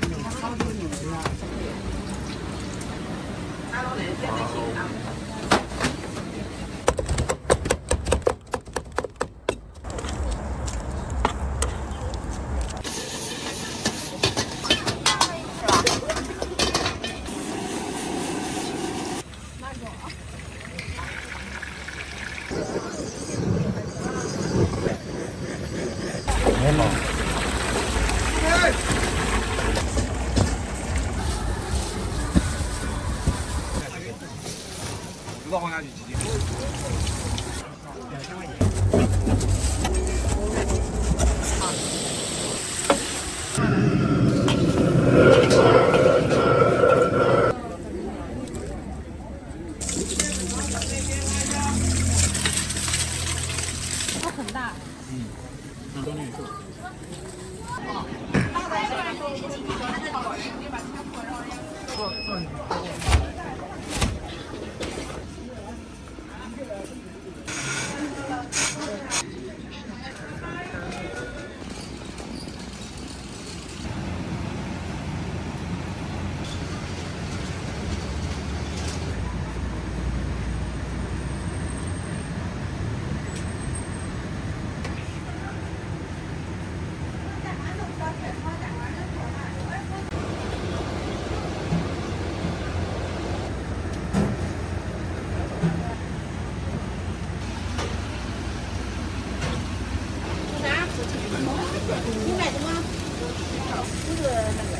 没好。知道放下去几斤？它很大。那都绿色。你买什么？就是那个。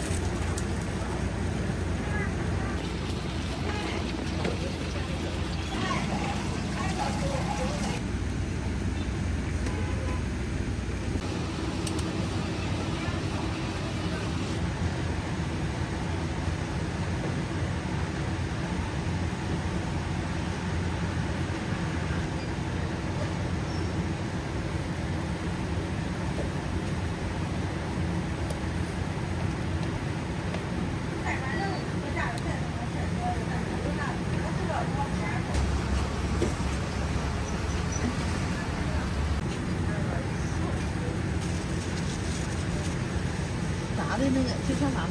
炸的那个就像啥呢？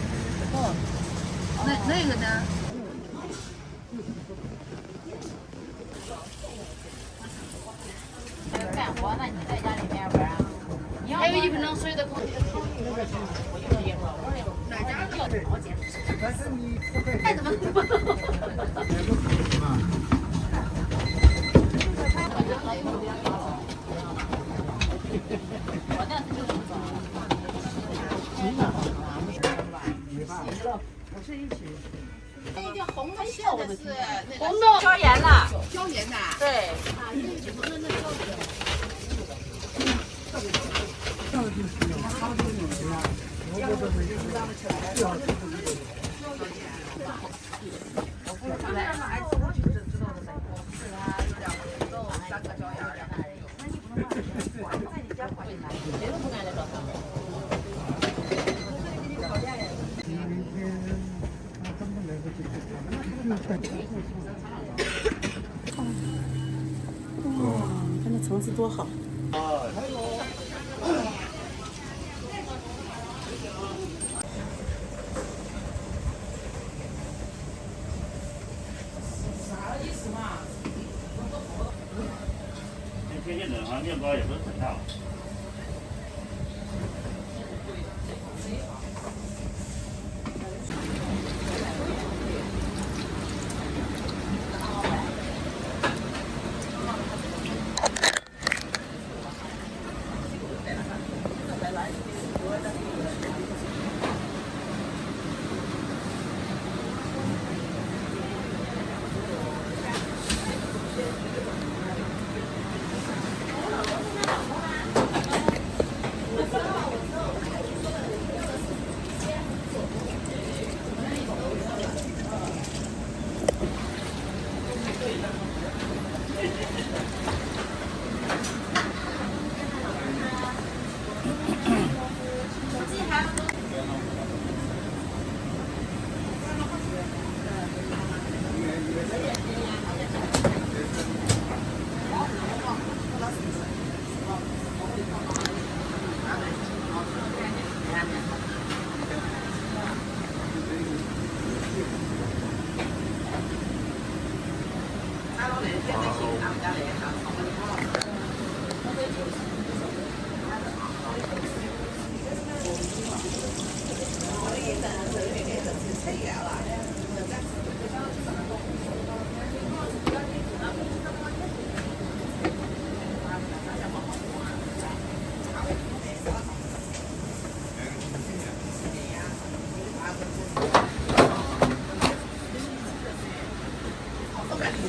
哦，那个呢？干活，那你在家里面玩啊？还有1分钟水的空气的汤，我就接受。哪家的？我接受。但是你不可以。太怎么？我是一起。那个红的馅的是红豆椒盐的，椒盐的。对。啊，那哇，它那层次多好！天气冷哈，面包也不是很大。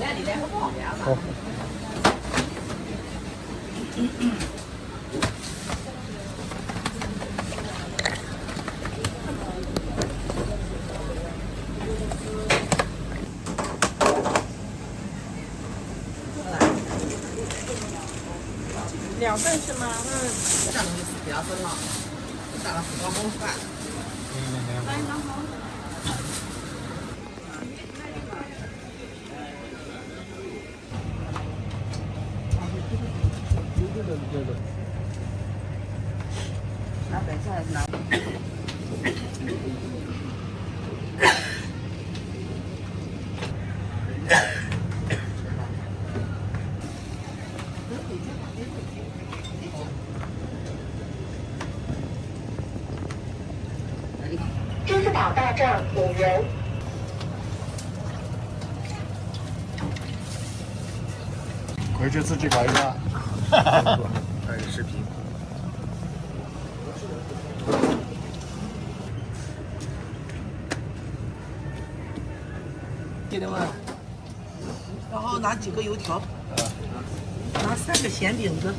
好。2份是吗？这样子比较深了，打了4包饭。拿白菜还是拿？支付宝到账5元。回去自己搞一个。拍个视频。记得吗？然后拿几个油条，拿3个咸饼子。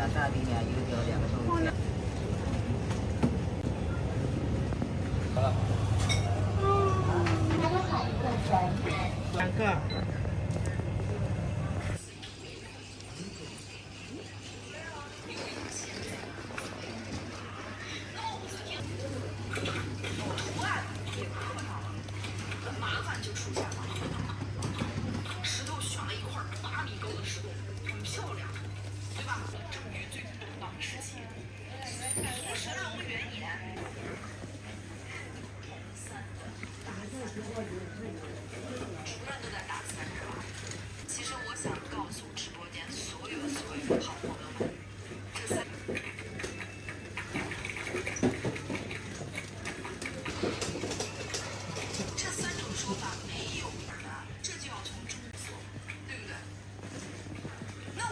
2大饼2油条2个豆腐。好了。2个。其实我想告诉直播间所有好朋友们，这3种说法没有的，这就要从中做，对不对？那我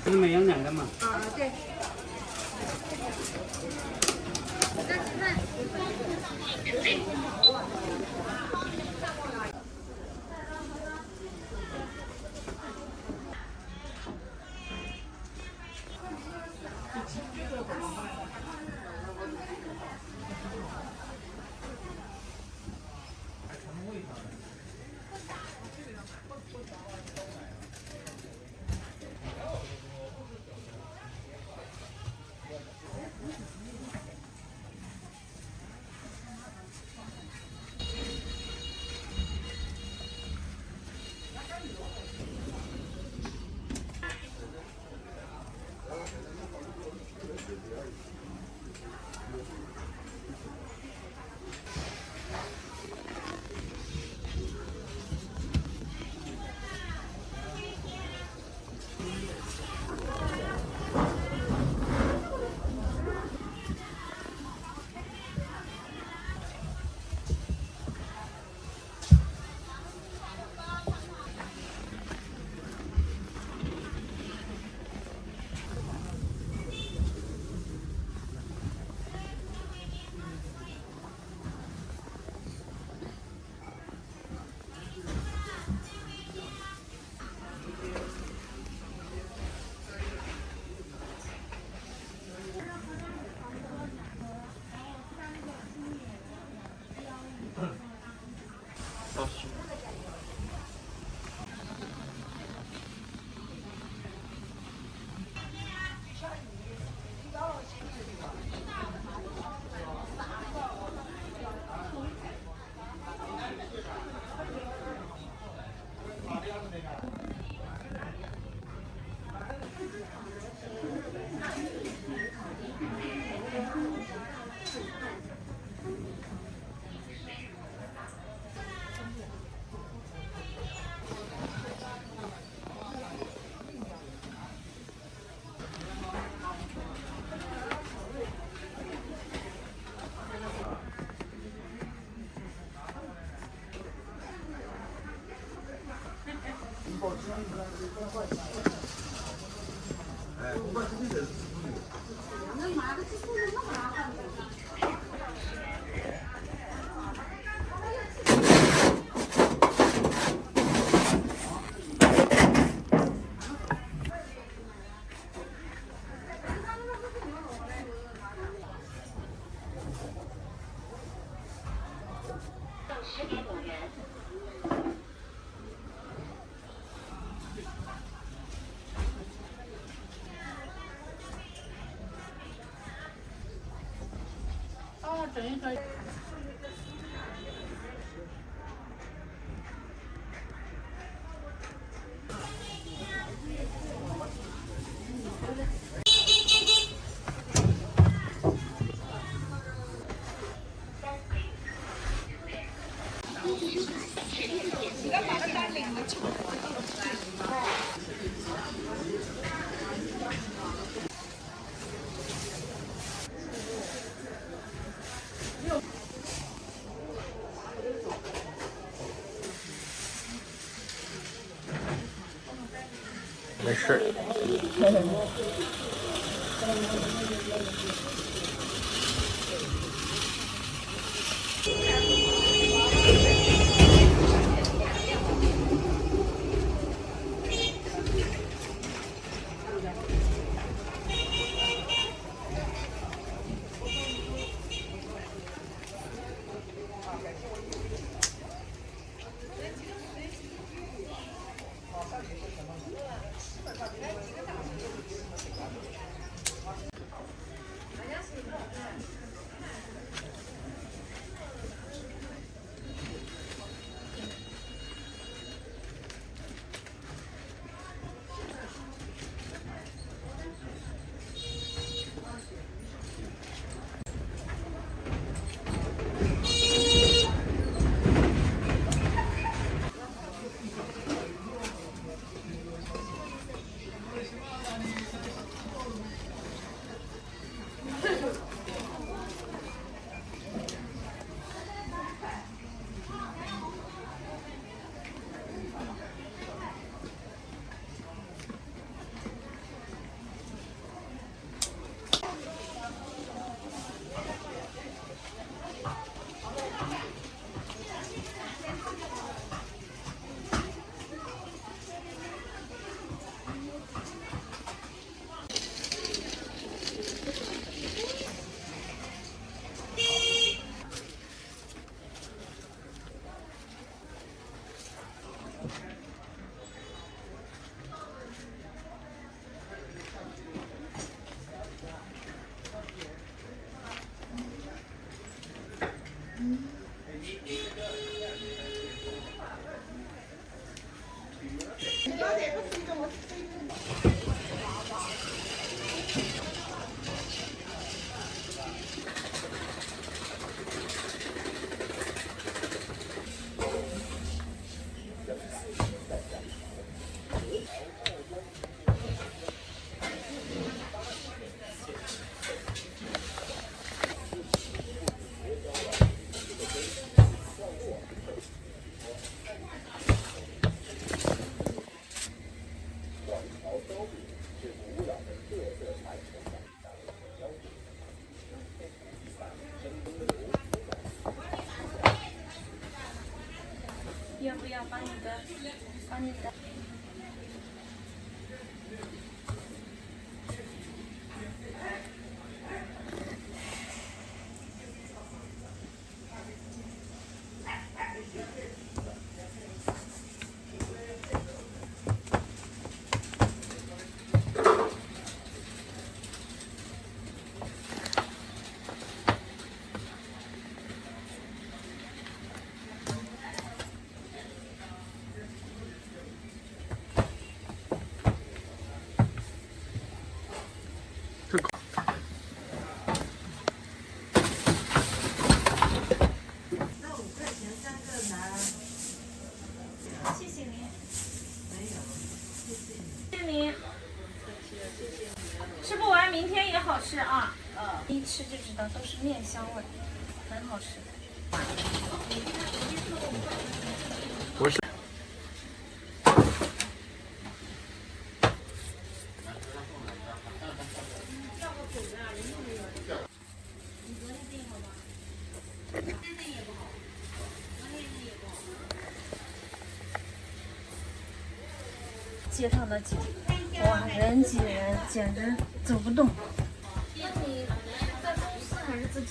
你们要2个嘛？啊，对。10.5元。哦，整一个。没事。要不要帮你的？帮你的。谢谢您。谢谢您。吃不完，明天也好吃啊。一吃就知道都是面香味，很好吃。不是。街上的景，哇，人挤人，简直走不动。还是自己。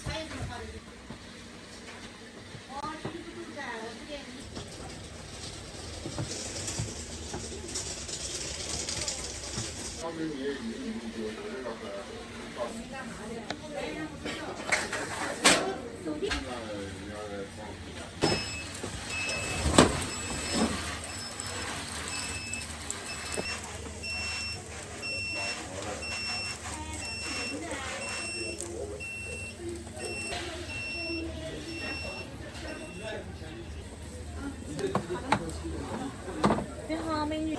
你好，美女。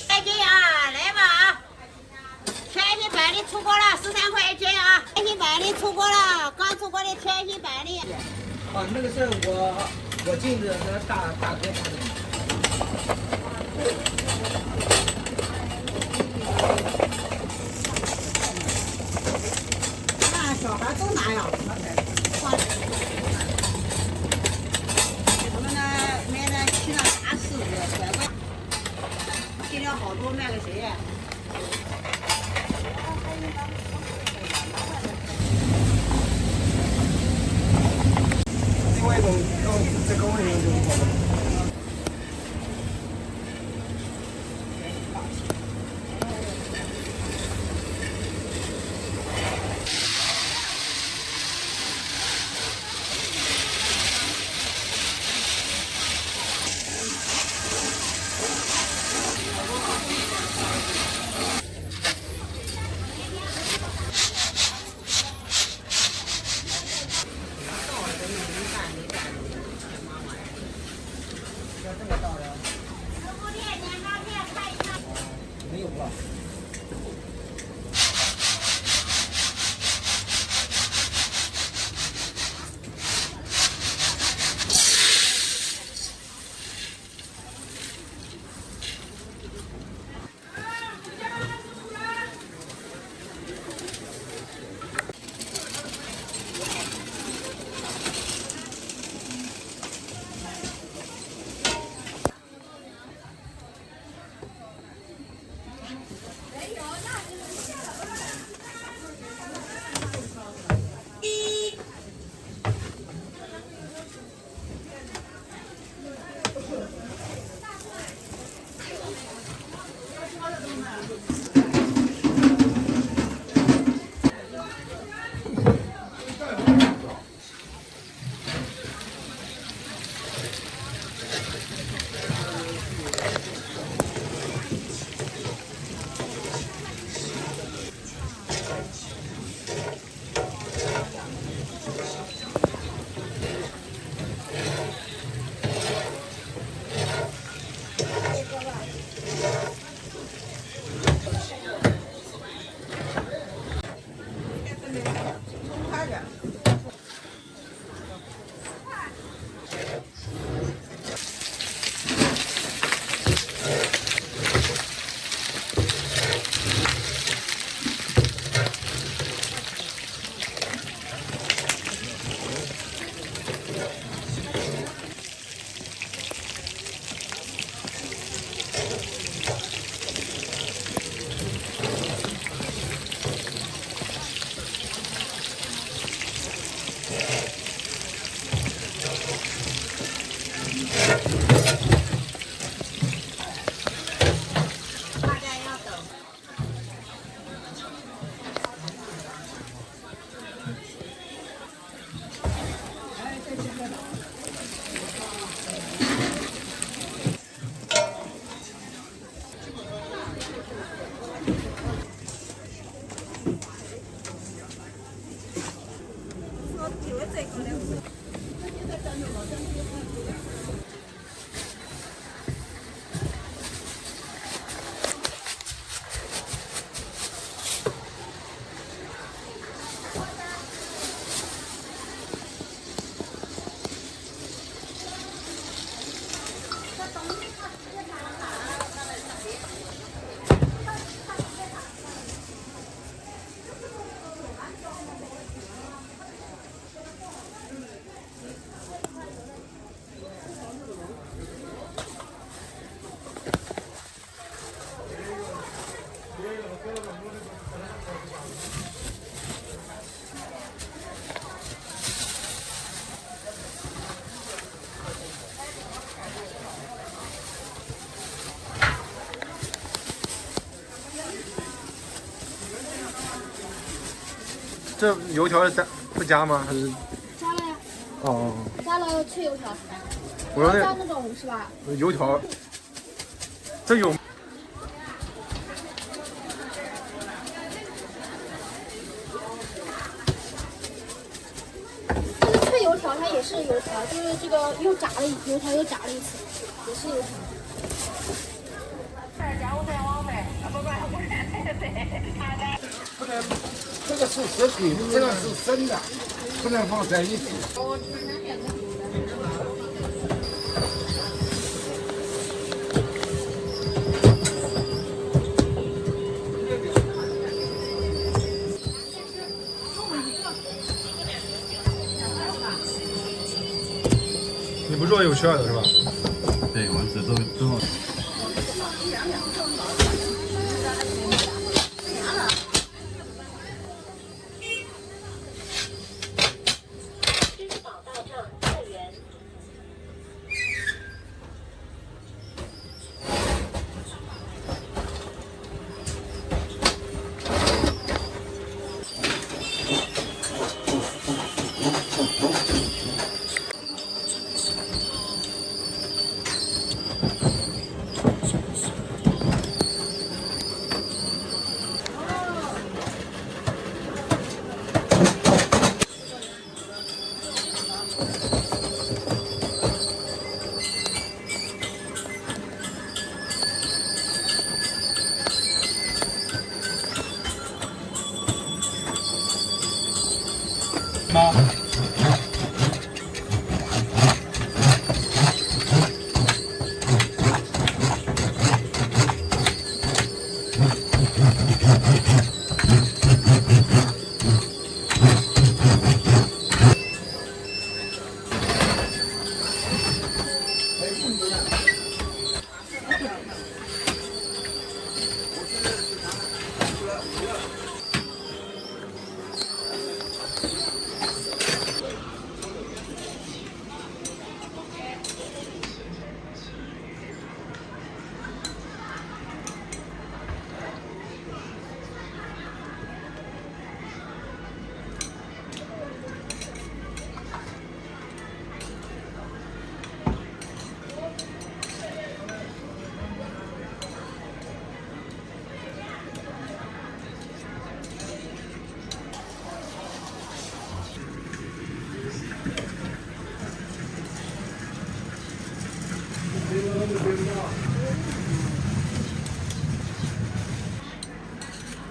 块斤啊，来吧啊！全新版的出锅了，13块一斤啊！全新版的出锅了，刚出锅的全新版的。啊，那个是我进的那大哥他的。那小孩都拿呀，我们呢买了7辆大柿子，拐个，进了好多，卖给谁呀？另外一种再高一点就是好的。没有了。没有，那这油条是不加吗？还是？加了呀，哦，加了脆油条。我说加那种是吧？油条，这有。这个脆油条它也是油条，就是这个又炸了油条又炸了一次，也是油条。这个是食品，这个是生的，不能放在一起。你不是说有馅的是吧？对，我这都。支付宝到账4元。妈。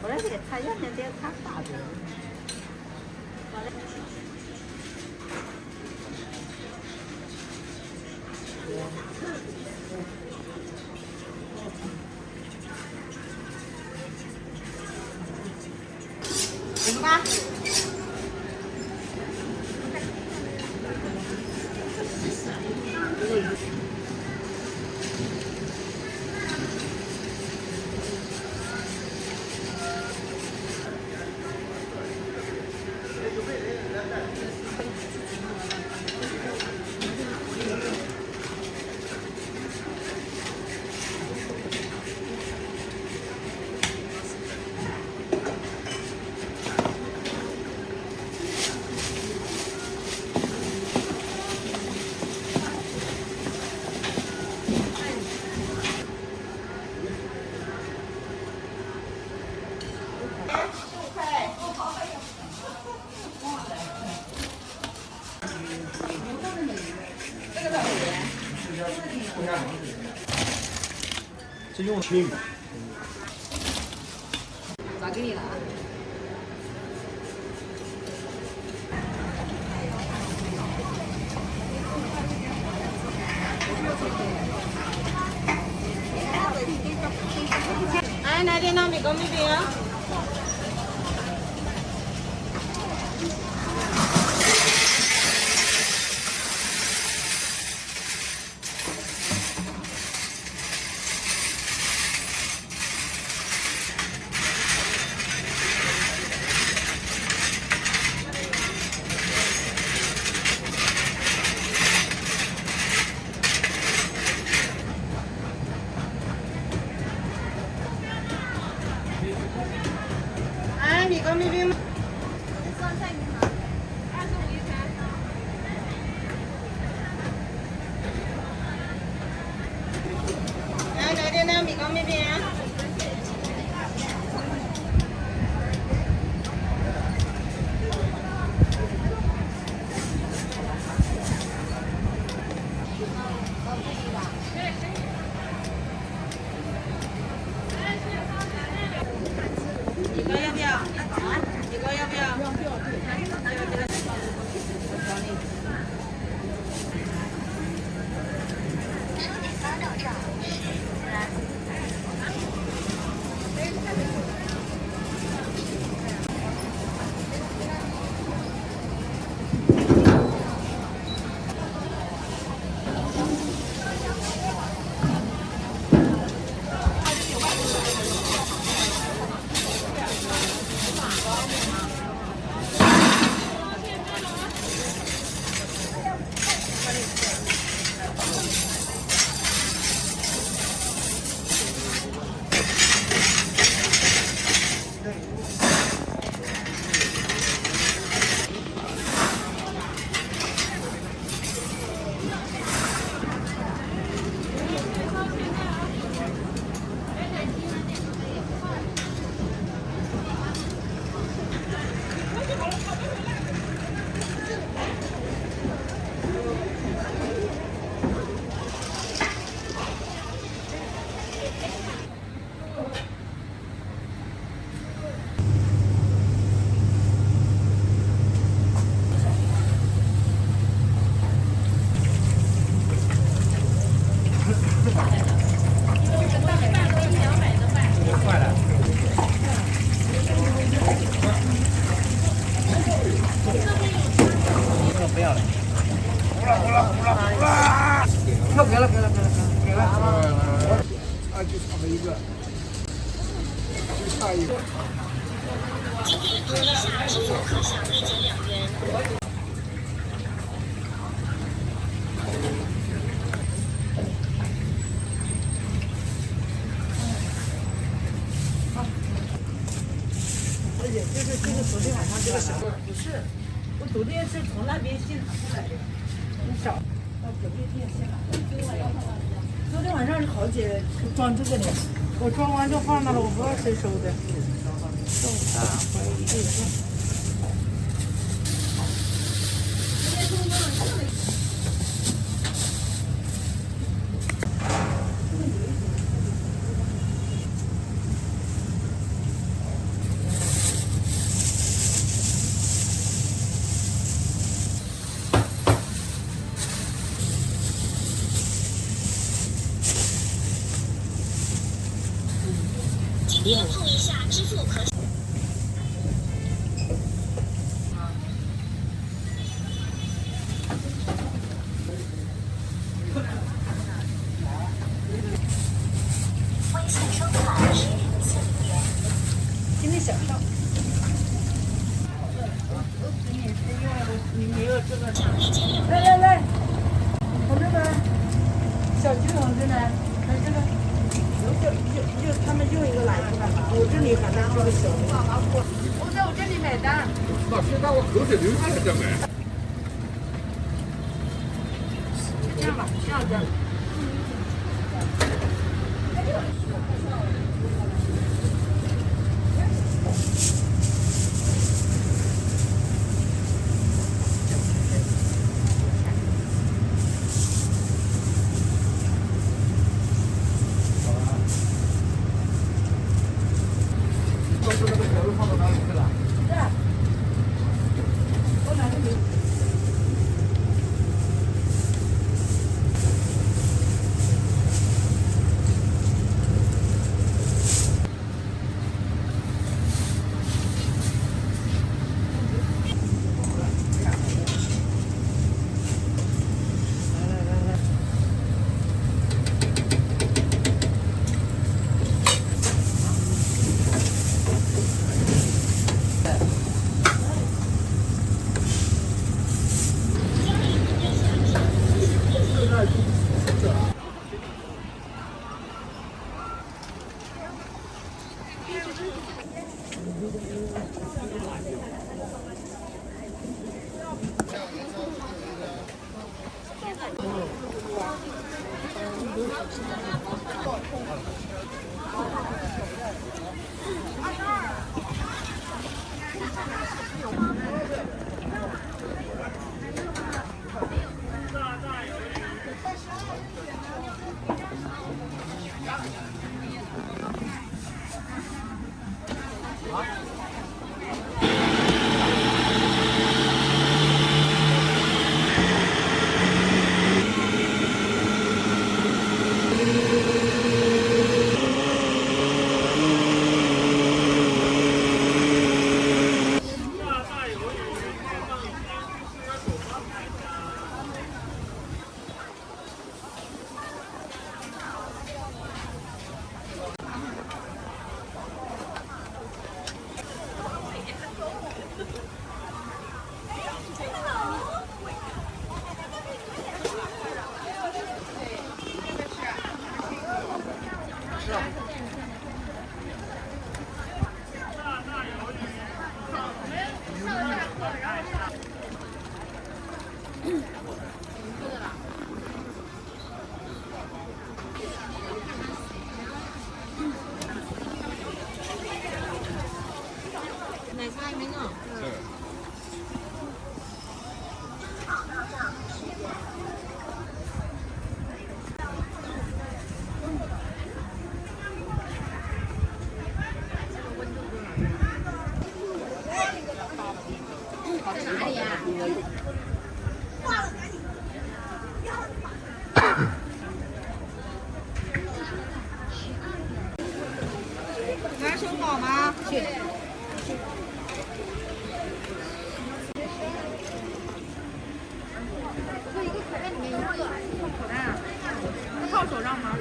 我那些菜要点点看大的。什么吧？这用轻吗？咋给你了？哎，来点糯米糕米饼。哎，米糕米饼。来点那米糕面饼。米糕要不要？米糕要不要？就差了一个，就差一个。今天碰一下支付可享立减2元。而且就是昨天晚上这个小不是，我昨天是从那边现场出来的，你找到隔壁店现场。昨天晚上是好姐装这个呢，我装完就放那了，我不知道谁收的。豆大回忆。今天碰一下支付可。微信收款10元。今天小票。你没有这个。来来来，我这个小鸡筒子呢，看这个。就他们用一个来着吧，我这里反正这个小的。我在我这里买单。那现在我口水流下来再买。这样吧，这样子。拿手好吗？去。一个口袋里面一个，口袋啊？套手上吗？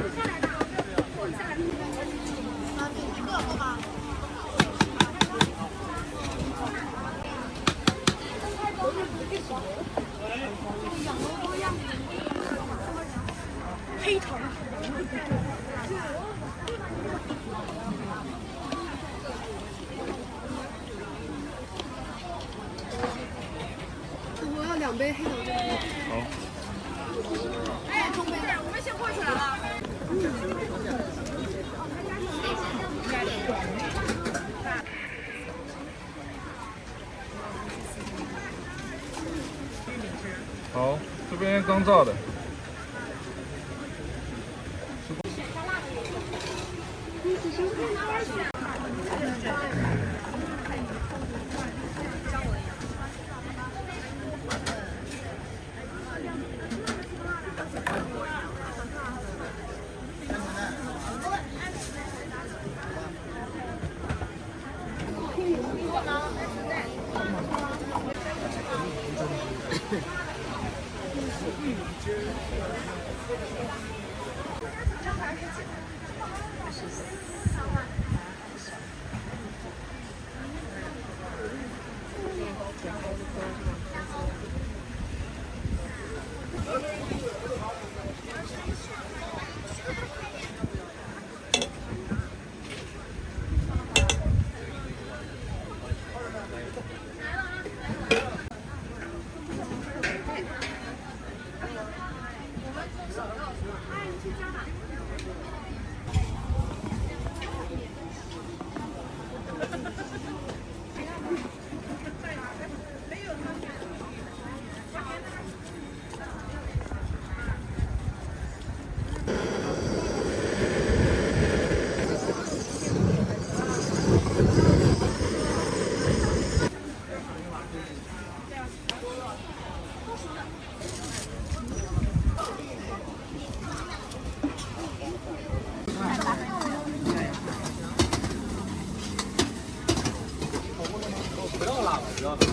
黑糖。我要2杯黑糖珍珠。好。哎，中杯，我们先过去了。好，这边刚炸的。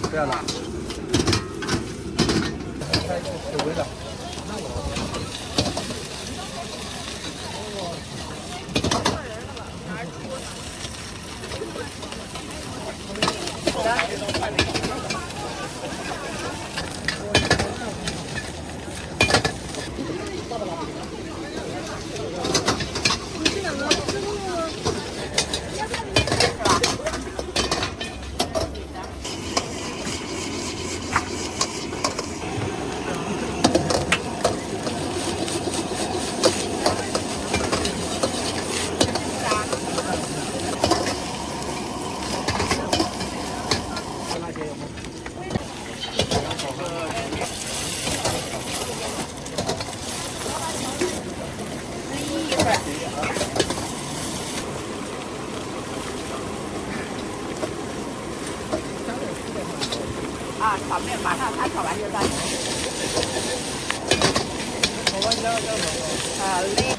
不要辣。开有味道。啊，炒面马上它炒完就到你。好嘞。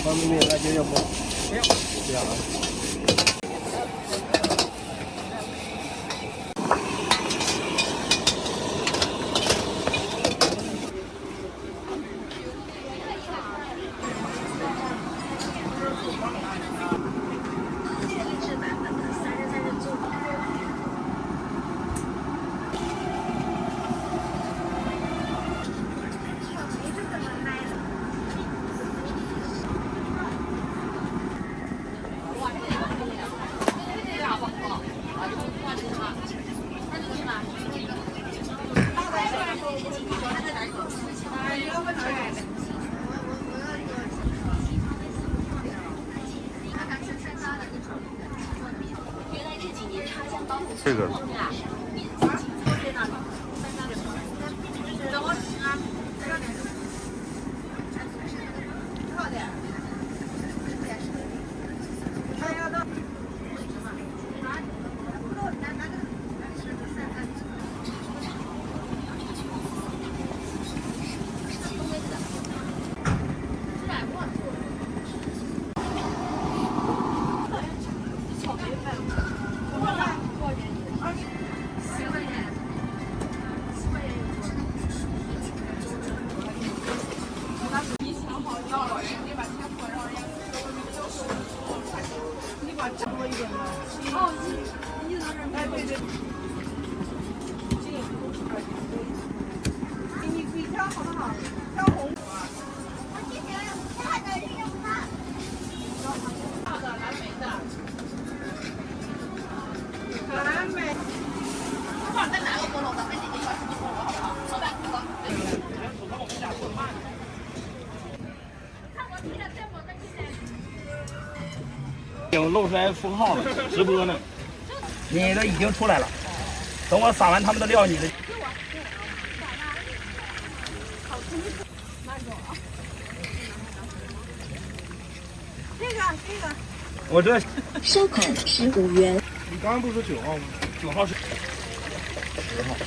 方便面辣椒要不？不要。不要啊。这个。已经露出来封号了，直播呢。你的已经出来了，等我撒完他们的料，你的。这个。我这收款15元。你刚刚不是说9号吗？9号是10号。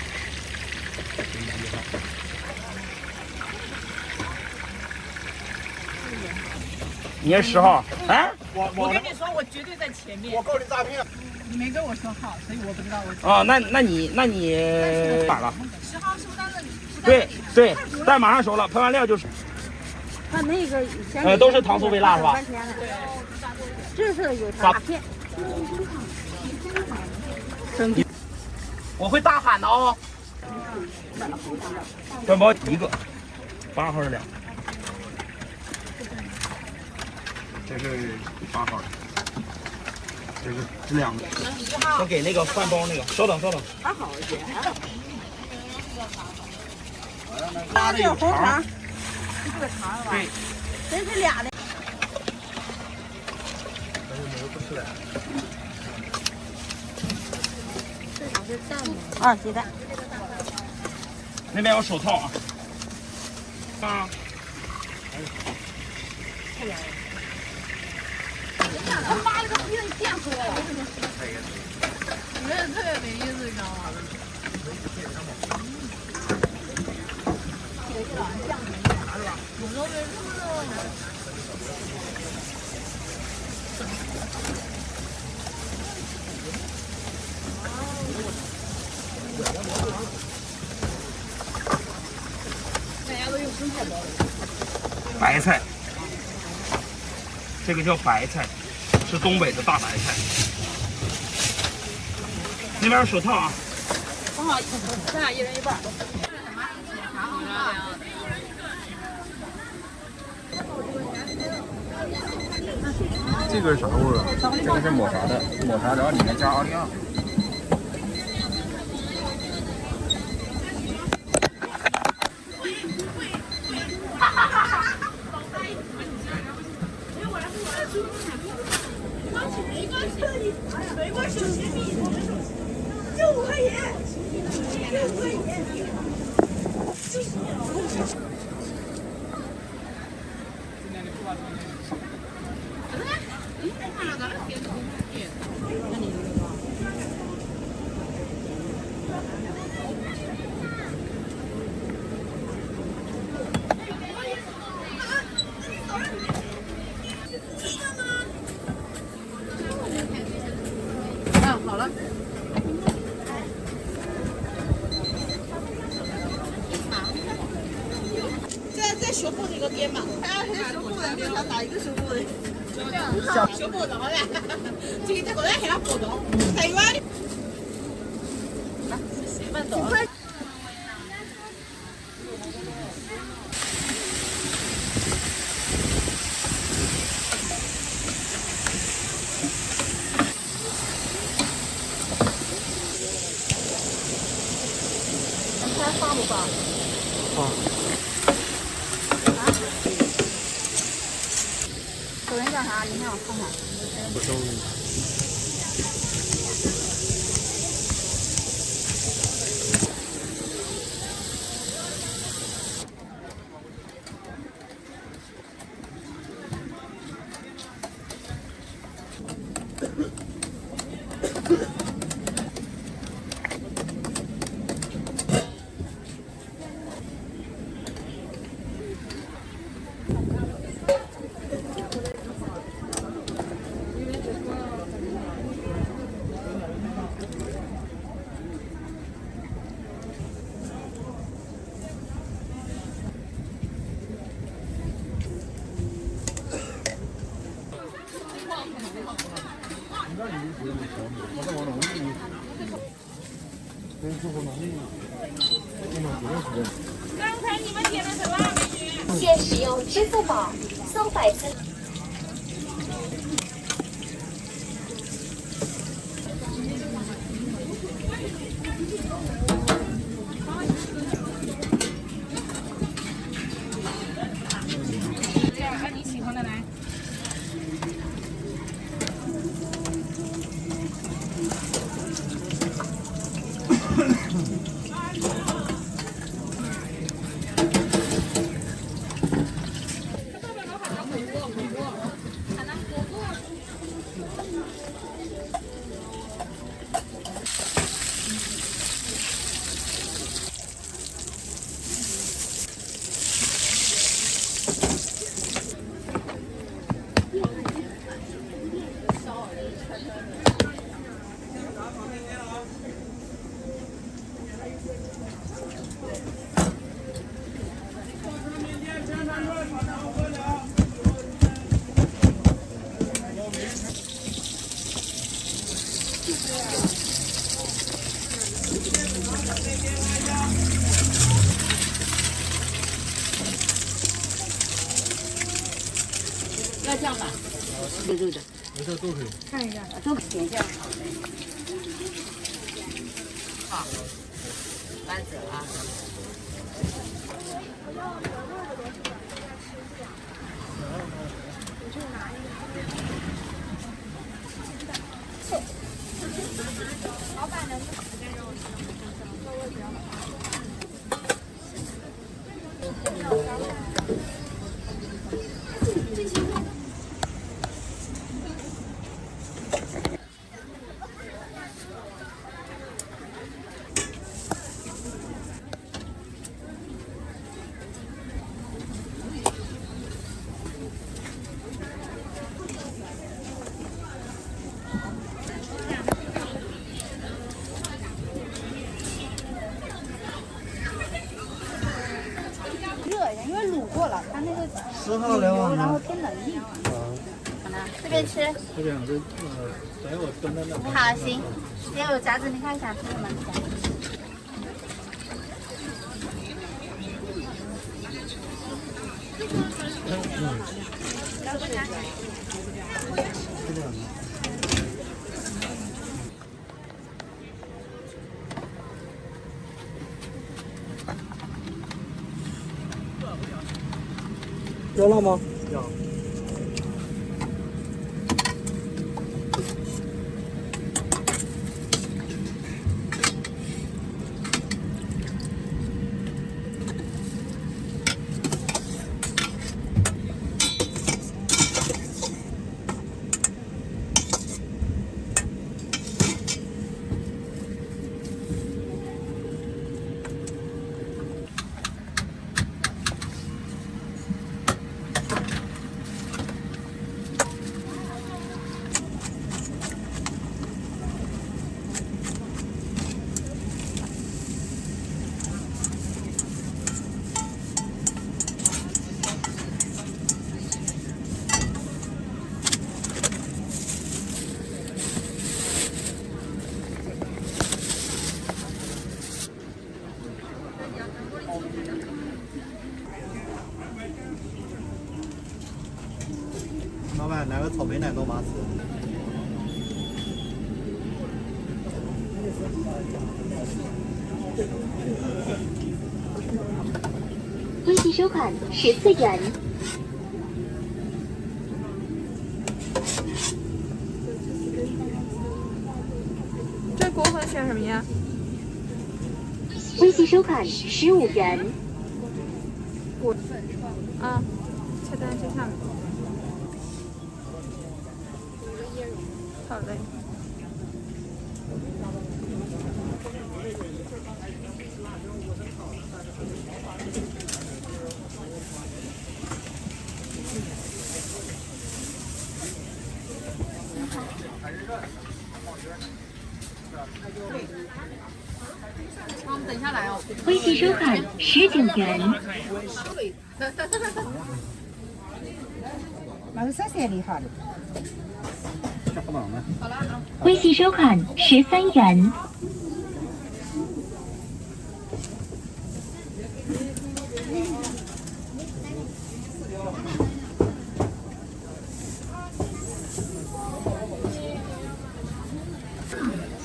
你是10号？啊？我跟你说，我绝对在前面。我告你诈骗。你没跟我说号，所以我不知道我。哦，那你晚了。10号是不是到那里？对，但马上熟了，喷完料就是。它那个以前都是糖醋微辣是吧？对，这是有大片。我会大喊的哦。面包一个，8号是2个。这是8号，这是2个。先给那个饭包那个，稍等。还好一点。拉的有肠。这个肠吧？对，真是俩的。这场是蛋吗？啊，鸡蛋。那边有手套啊。啊。他妈了个逼的，你见过？你这特别没意思，你知道吗？白菜，这个叫白菜，是东北的大白菜。那边有手套啊。好，咱俩一人一半。这个是啥味儿啊？这个是抹茶的，抹茶然后里面加奥利奥。在胸部这个边嘛，看下胸部的，想打一个胸部的。胸部的好呀，这个在国内还要活动，台湾。慢走。看放不放？放。首先叫啥？你看我看看。不收你。刚才你们点的什么？现使用支付宝搜百字。这样按你喜欢的来。要酱吧？对对的。没事都可以。看一下。都点酱。好，单子啊。老板能。因为卤过了，它那个10号来往然后偏冷硬。这边吃。这边等一会儿跟着那。好，行。也有夹子，你看一下，这个蛮夹。嗯。要辣吗？要。老板，来个草莓奶酪麻糍。微信收款14元。这果粉选什么呀？微信收款15元。果粉是吧？啊，菜单最下面。好嘞。我们等一下来哦。微信收款19元。那是3厉害的。微信收款13元。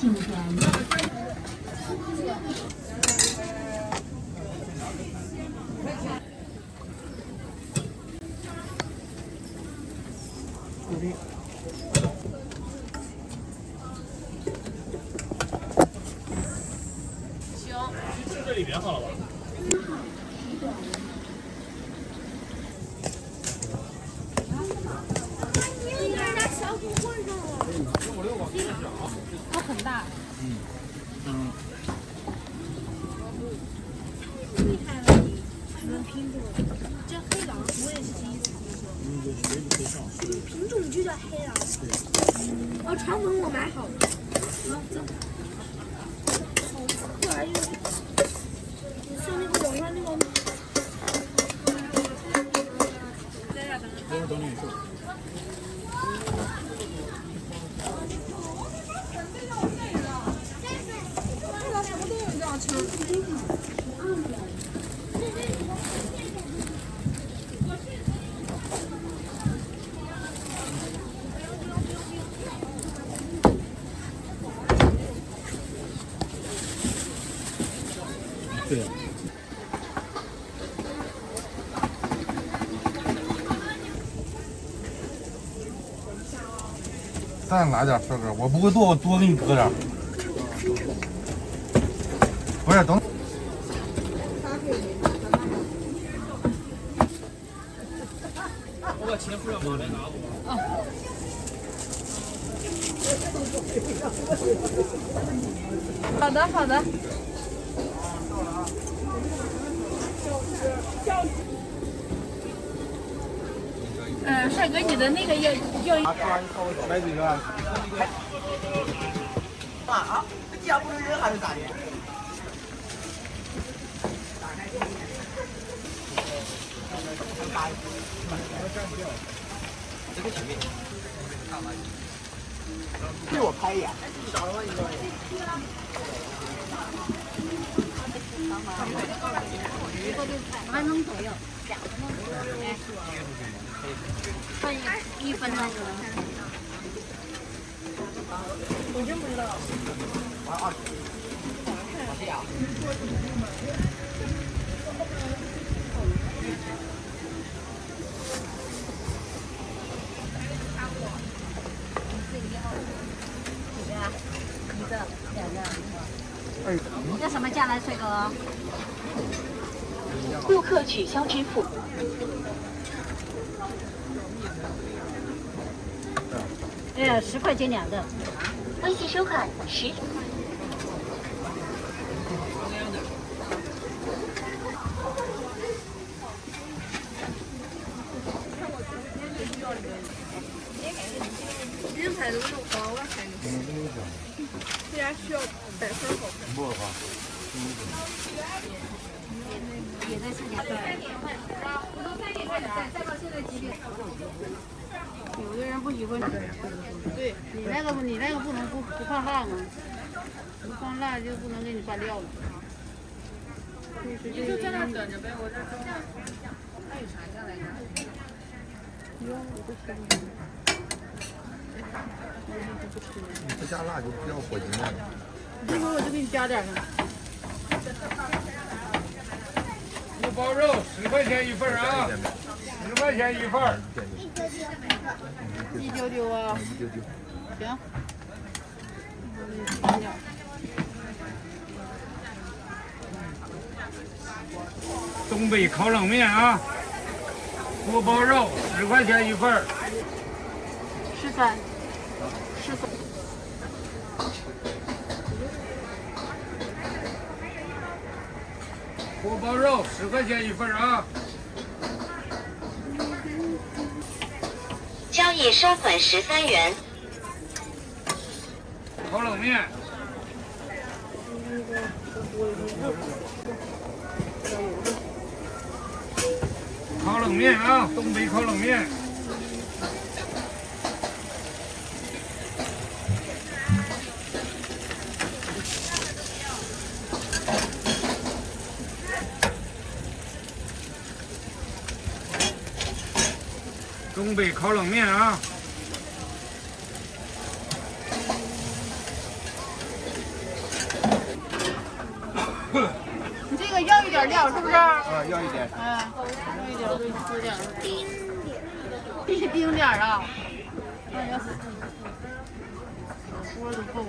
9元。这里边好了吧？它很大。厉害了你，能品种。这黑狼我也是第一次听说。品种就叫黑狼。哦，长粉我买好了。好，走。这玩意儿，像那个网上那个。等你。对。再拿点这个，我不会剁，我多给你搁点。不是，等。我把钱付了，马来拿我。好的，好的。帅哥，你的那个要。买几个？啊？家不是人还是咋的？这个前面。给我拍一眼。2分钟左右，2分钟左右。算1分钟。我真不知道。要什么价来，帅哥？顾客取消支付。10块钱2个。微信收款10。人才都有高了，还能。这家需要百分好看。不好。也在市场。有的人不喜欢。对你那个不能不放辣吗？不放辣就不能给你拌料了。你就在那等着呗，我这正好。还有啥酱来着？你不加辣就不要火鸡面。一会儿我就给你加点呢。锅包肉10块钱一份啊，10块钱一份。199啊。199。行。东北烤冷面啊，锅包肉10块钱一份。13。锅包肉10块钱一份啊。交易收款13元。烤冷面。烤冷面啊，东北烤冷面。东北烤冷面啊。你这个要一点料是不是？啊，要一点。要一点，我给你多点。必须丁点啊！哎呀，锅都够，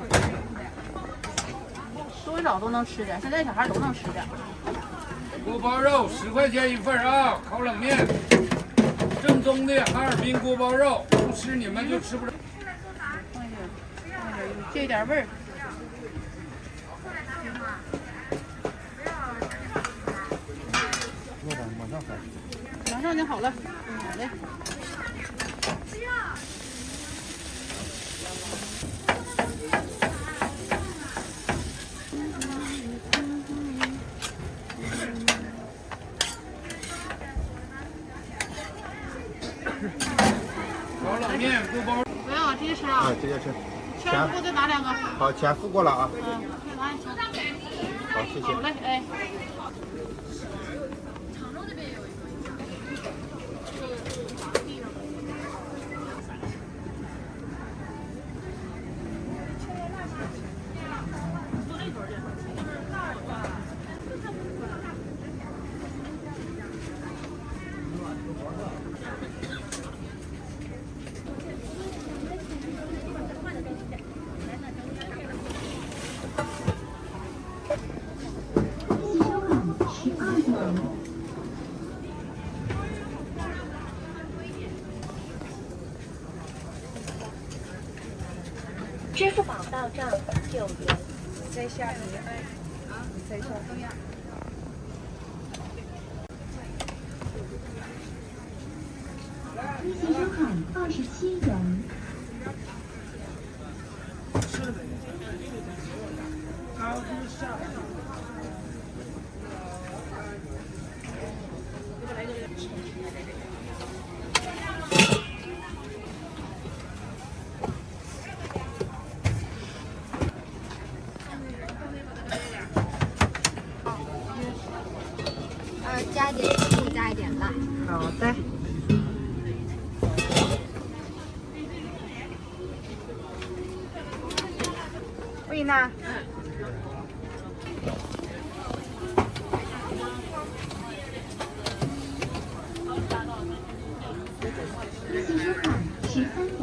多少都能吃点，现在小孩都能吃点。锅包肉10块钱一份啊，烤冷面，正宗的哈尔滨锅包肉，不吃你们就吃不着。这点味儿。马上就好了，好嘞。烤冷面、锅包。不要直接吃啊！直接吃。钱付再拿2个。好，钱付过了啊。再拿1箱。好，谢谢。好嘞，哎。支付宝到账9元。在下面，在下面。微信收款27元。加一点醋，加一点辣。好的。喂呢？微信收款13元。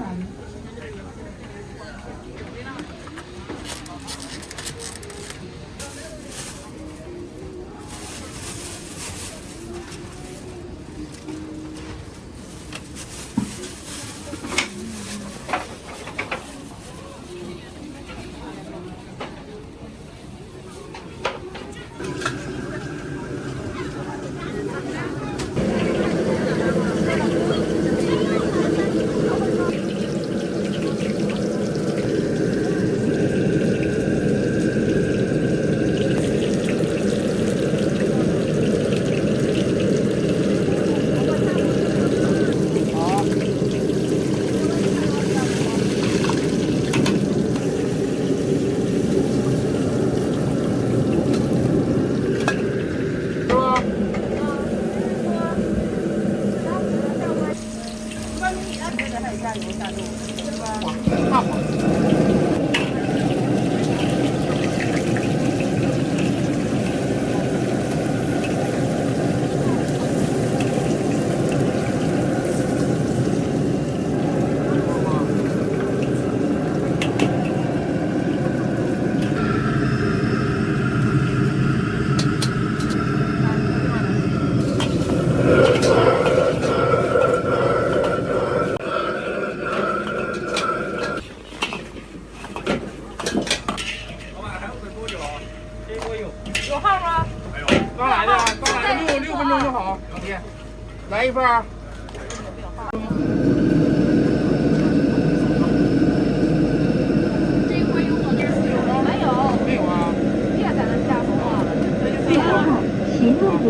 大黄。有号吗？没有，刚来的，6分钟就好。姐，来一份。这一块有吗？没有。没有啊。别在那下风啊！行动点。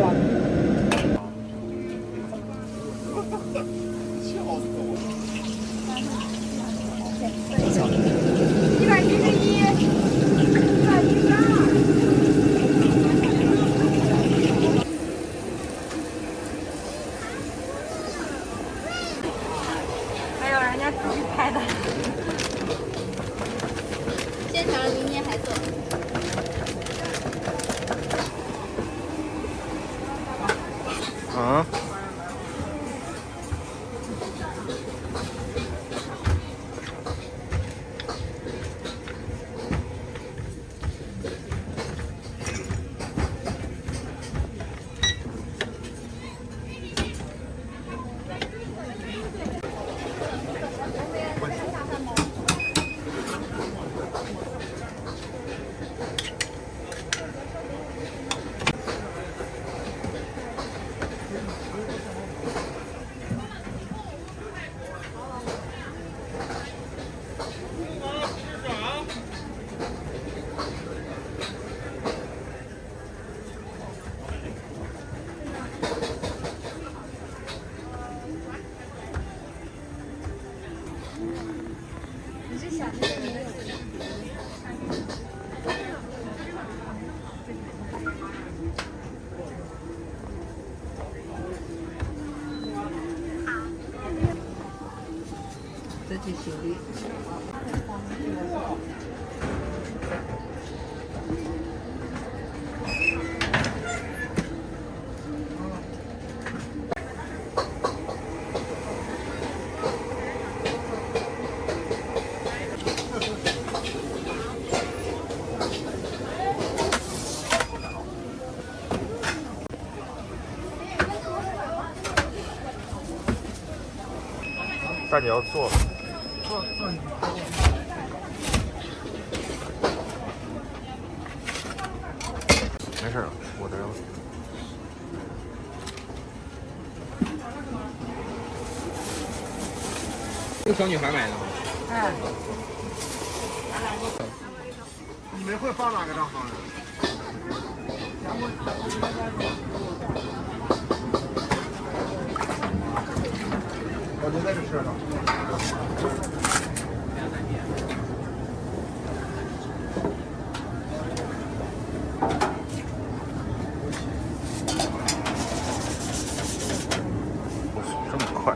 还有人家自己拍的。现场明年还做。啊？这就行李。大姐要做。没事，我这。这个小女孩买的。哎。你们会放哪个账号呢？我就在这车上。这么快？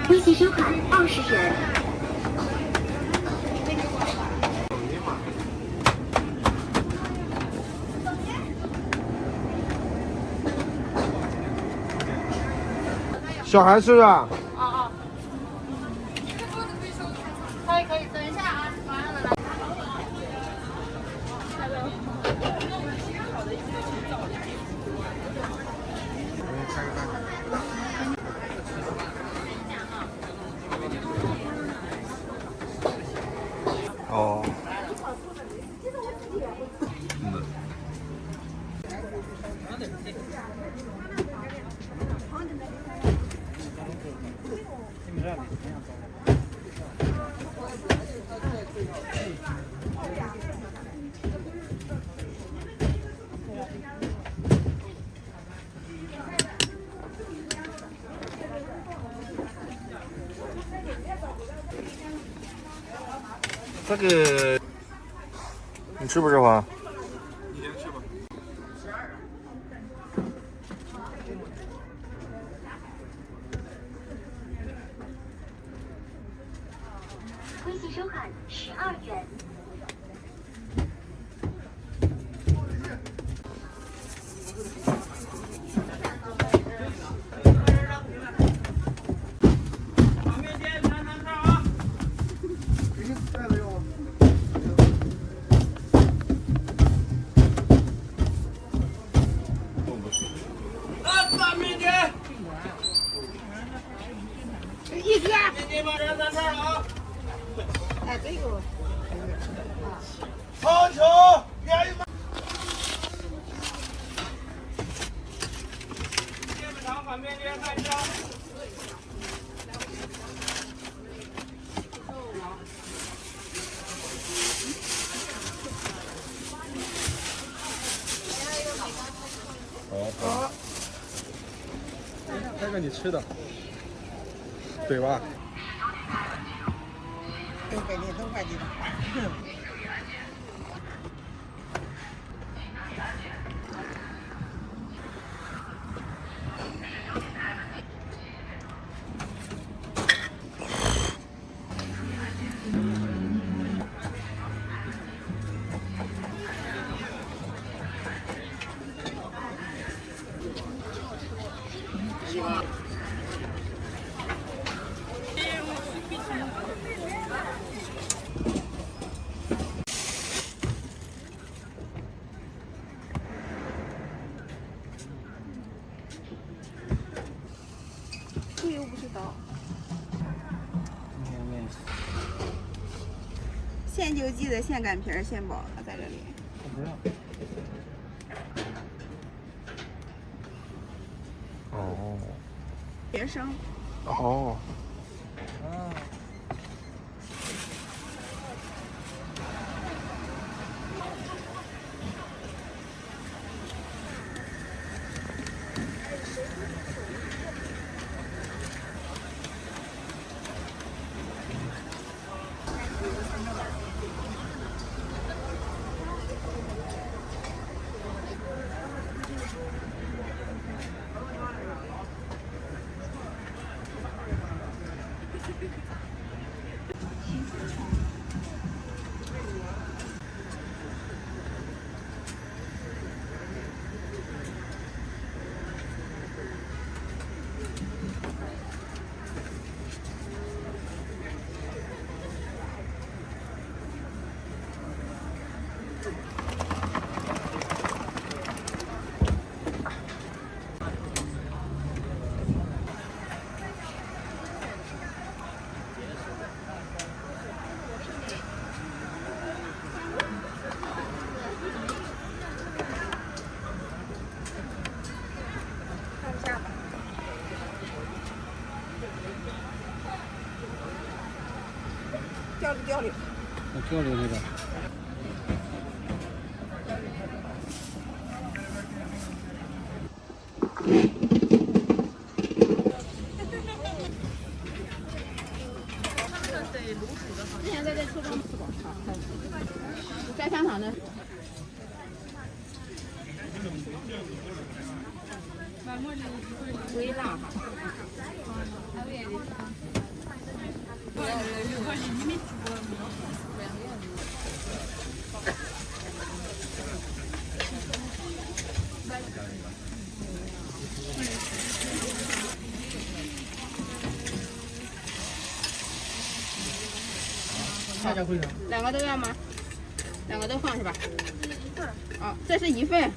微信收款20元。小韩是不是？哦哦。可以可以，等一下啊，马上的来。哦。这个你吃不吃黄？你先吃吧。微信收款12元。长球，愿意吗？面不长，反面连看上。好，这个你吃的，对吧？都快递，都快递的。这又不是刀。现就记得现擀皮儿现包的在这里。哦。学生。哦。掉里掉里。我掉里那个。之前在这初中吃过，好，摘香肠的。微辣哈。两个都要吗？两个都放是吧？是。哦，这是一份。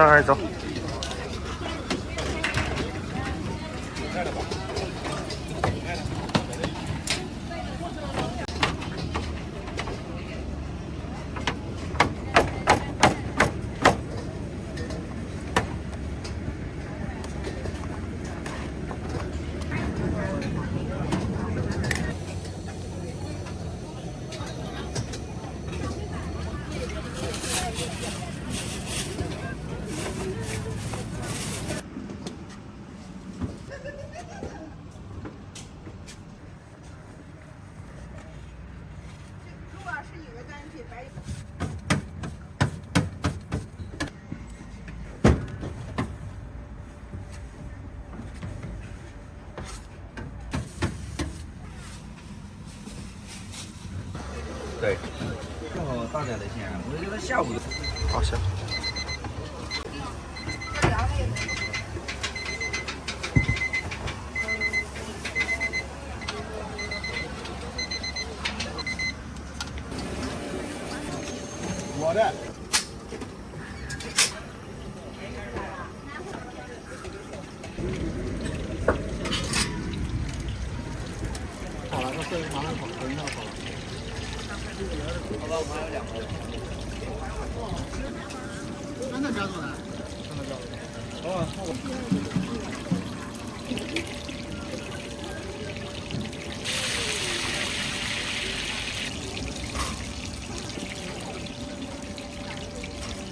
上海走。对，正好大家的线，我觉得下午的。好，行。我的。好了，这摄影马上跑，等一下跑了。好吧，我们还有2个人。真的加入了？真的加入了。哦，好吧。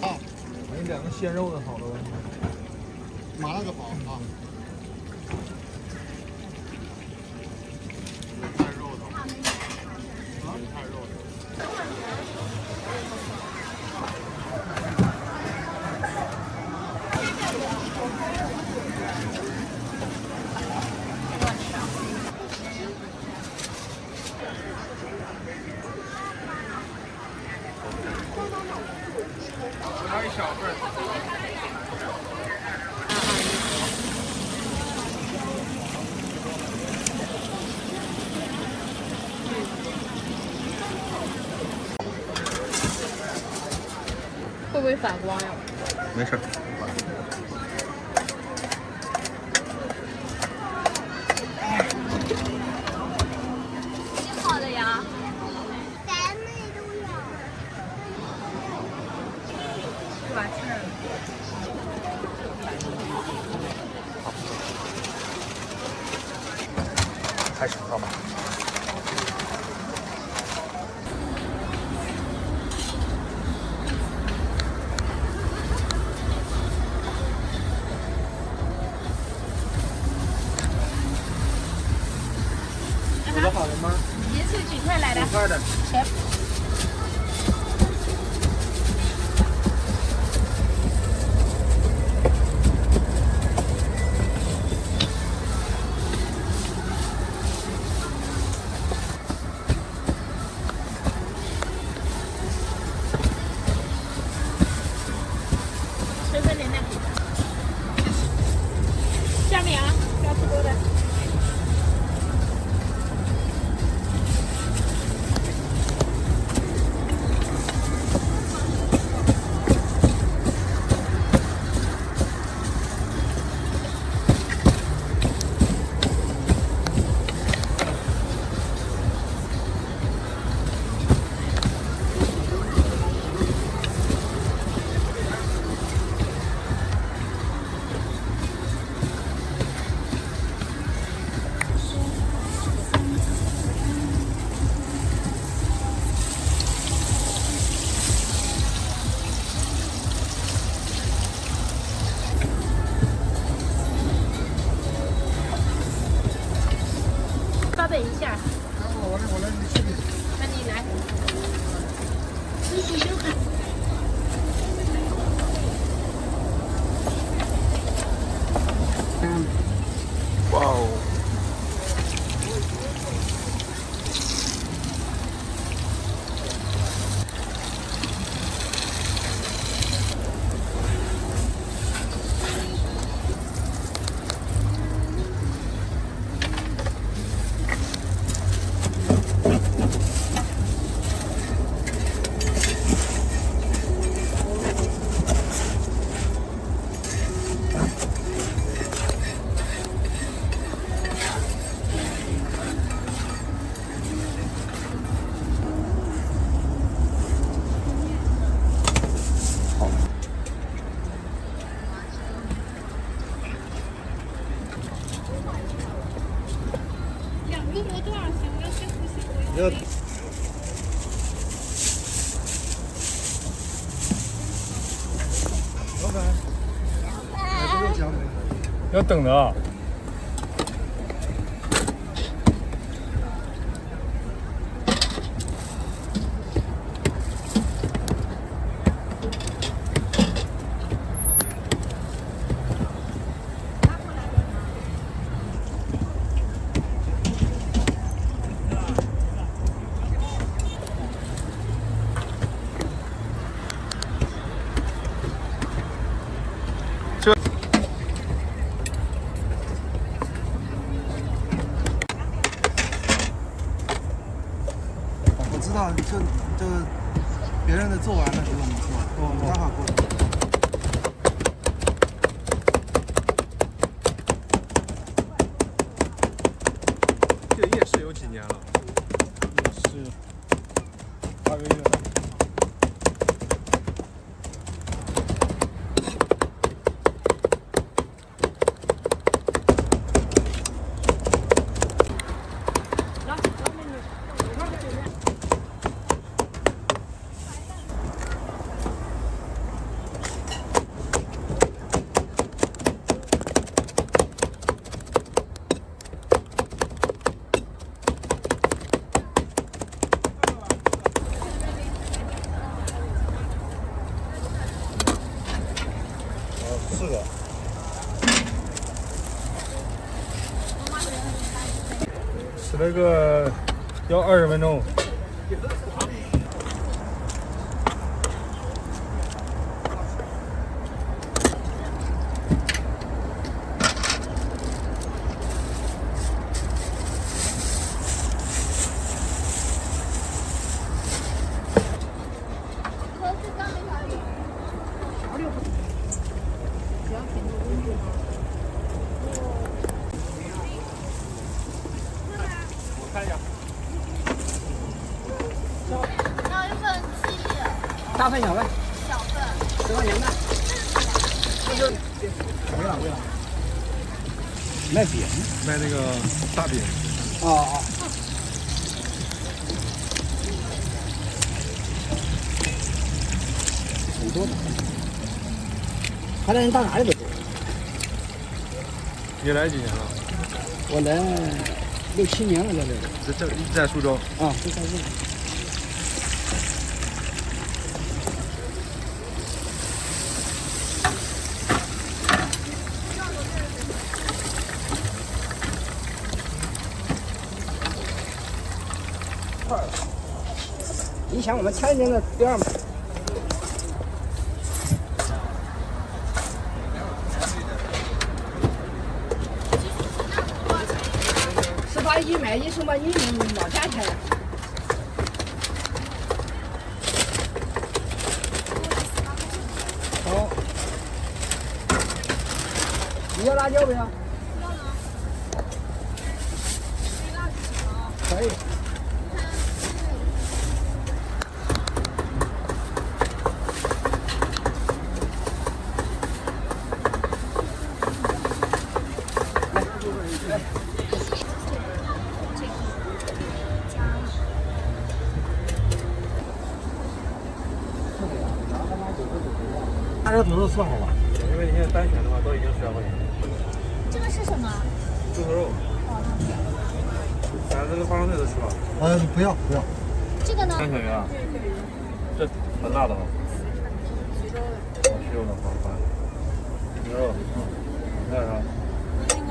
啊，买2个鲜肉的好了，麻辣个好啊。太肉的。啊？太肉的。来一小份。会不会反光呀？没事。挺好的呀。咱们都有。完事儿了。开始好吧。有的好的吗？也是几块来的5块的。钱。要等的啊。我知道，就别人的做完了给我们做，我们刚好过来。这个夜市有几年了？也是8个月。4个。吃那个要20分钟。大份小份，小份10块钱的。没了。卖饼，卖那个大饼。哦。挺多的。他那人到哪里都多。你来几年了？我来6、7年了，在这里。在苏州。啊，就在这里。你想我们天津的边儿嘛？18一买1送1，你老价钱。好，你要辣椒不要？可以。大家都算好吧？因为你现在单选的话，都已经12块钱了。这个是什么？猪头肉。这个花生碎都吃吧？不要。这个呢？3小鱼啊？这很辣的吗？肉的花牛肉，还有啥？那个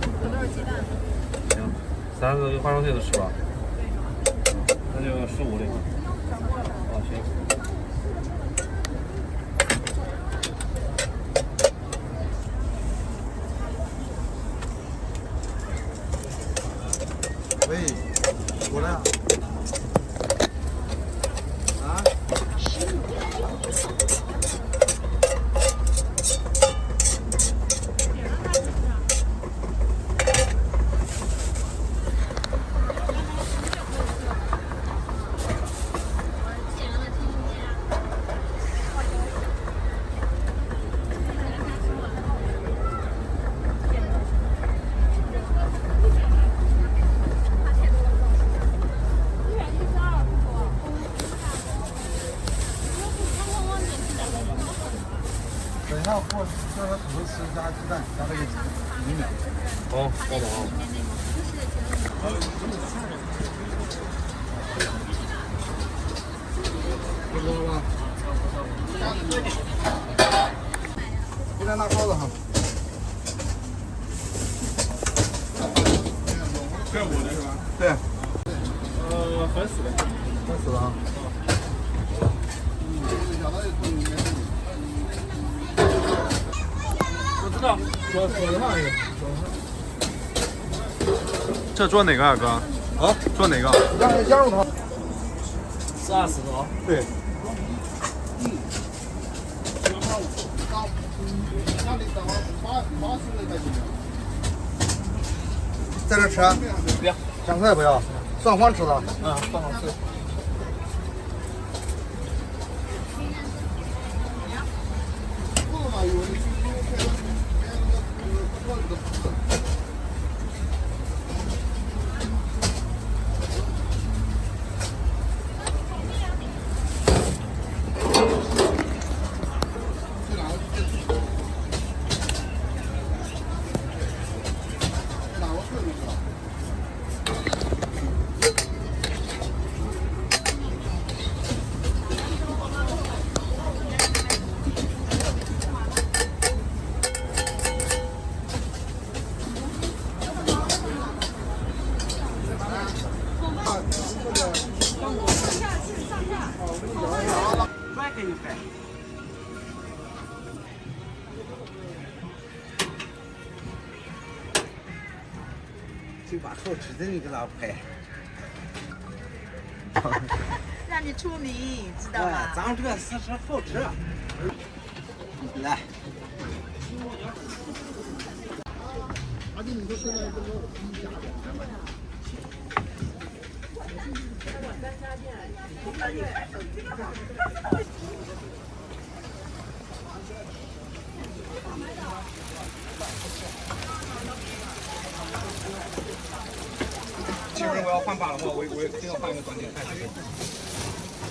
土豆鸡蛋。行，3个花生碎都吃吧？那就15这个。哦，行。喂，过来啊！啊？上或叫他土豆丝加鸡蛋加这个米面。哦，好的啊。不多了吧？鸡蛋大耗子哈。这我的是吧？对。很死的。很死了啊。我知道，说的话那个。这做哪个啊，哥？啊？做哪个？羊肉汤。40多。对。在这吃？不要。香菜不要，蒜黄吃的。嗯，蒜黄吃。拽给你拍。就把好吃的你给他拍。让你出名，知道吧？咱这是好吃。来。其实我要换把的话，我也真要换一个短点，太长了，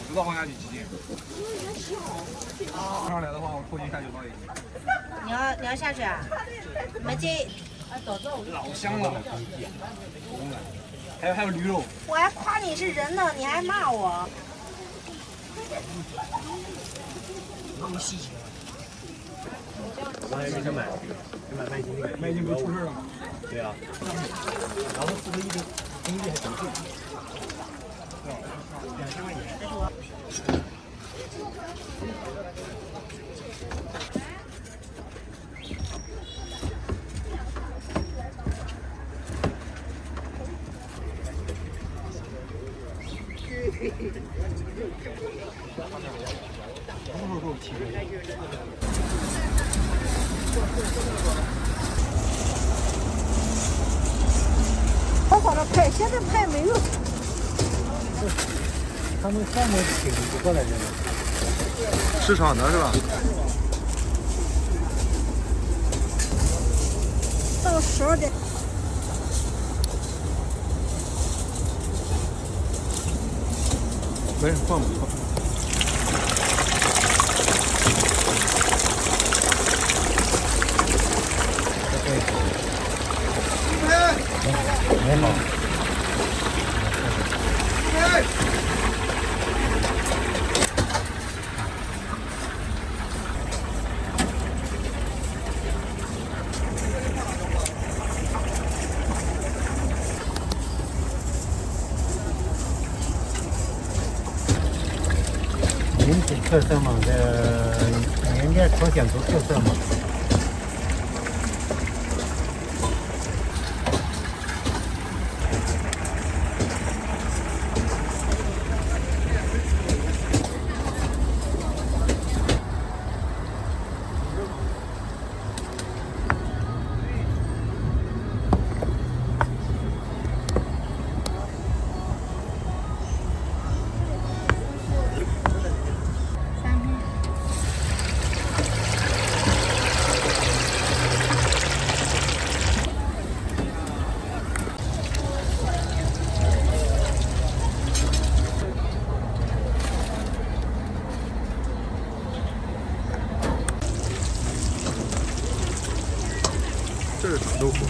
直到放下去几斤。上来的话，我拖一下就到一斤。你要下去啊？没进。老香了，还有驴肉。我还夸你是人呢，你还骂我。我也没想买，卖已经不出事了吗？对啊。然后是不是一斤还挺贵？2000块钱。好好的拍，现在拍没有。他们项目挺不错的，这个。市场的是吧？到12点。没事，放吧放。你好。民族特色嘛，缅甸朝鲜族特色嘛。是臭豆腐。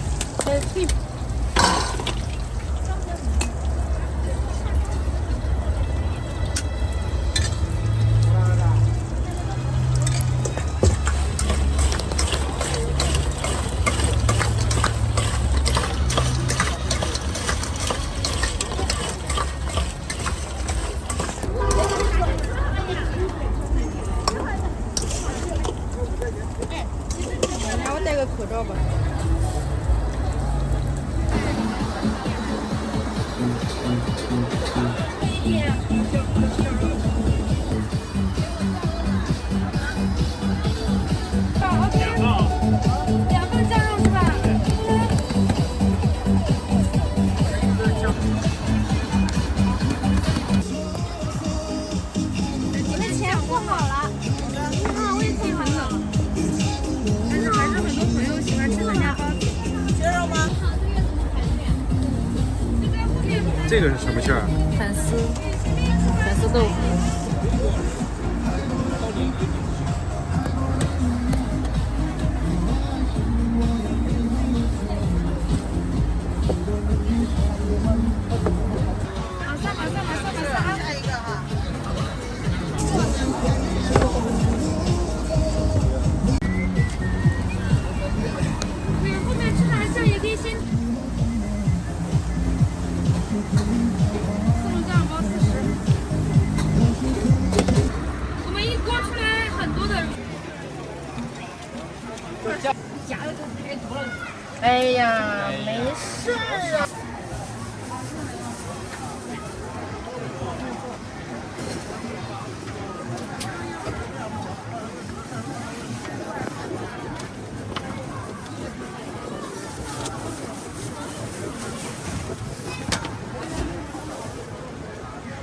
让我戴个口罩吧。2份酱肉是吧？你的钱付好了。我也付好了。但是还是很多朋友喜欢吃咱家包子。学肉吗？这个是什么馅儿？粉丝豆腐。下一个哈。对，后面吃完事儿也可以先。速溶酱包40。我们一锅出来很多的。加的都太多了。哎呀，没事啊。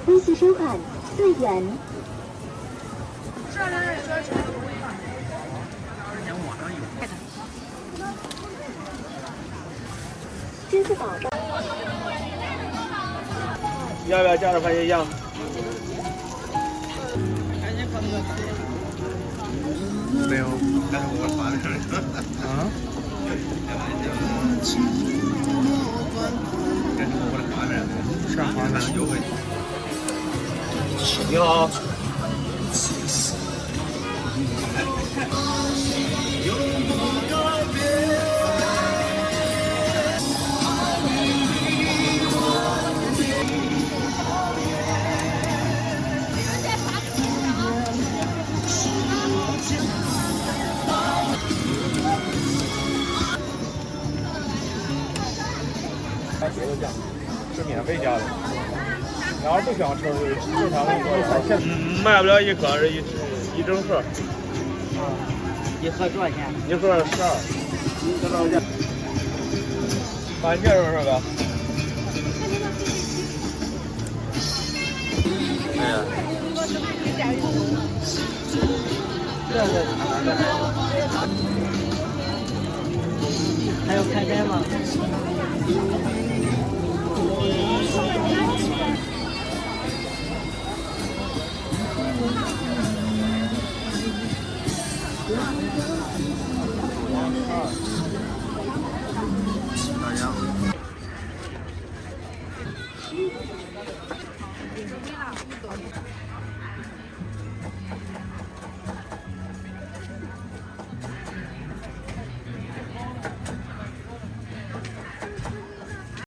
微信收款4元。支付宝的。要不要加点番茄酱？没有，但是我发的是。啊？这是我的花面，啥花面？优惠。你好。别的酱是免费加的，然后不想吃正常的3片。卖不了一颗，是一整盒。一盒多少钱？一盒12。多少钱？番茄肉是吧？哎呀。还有开开吗？大洋。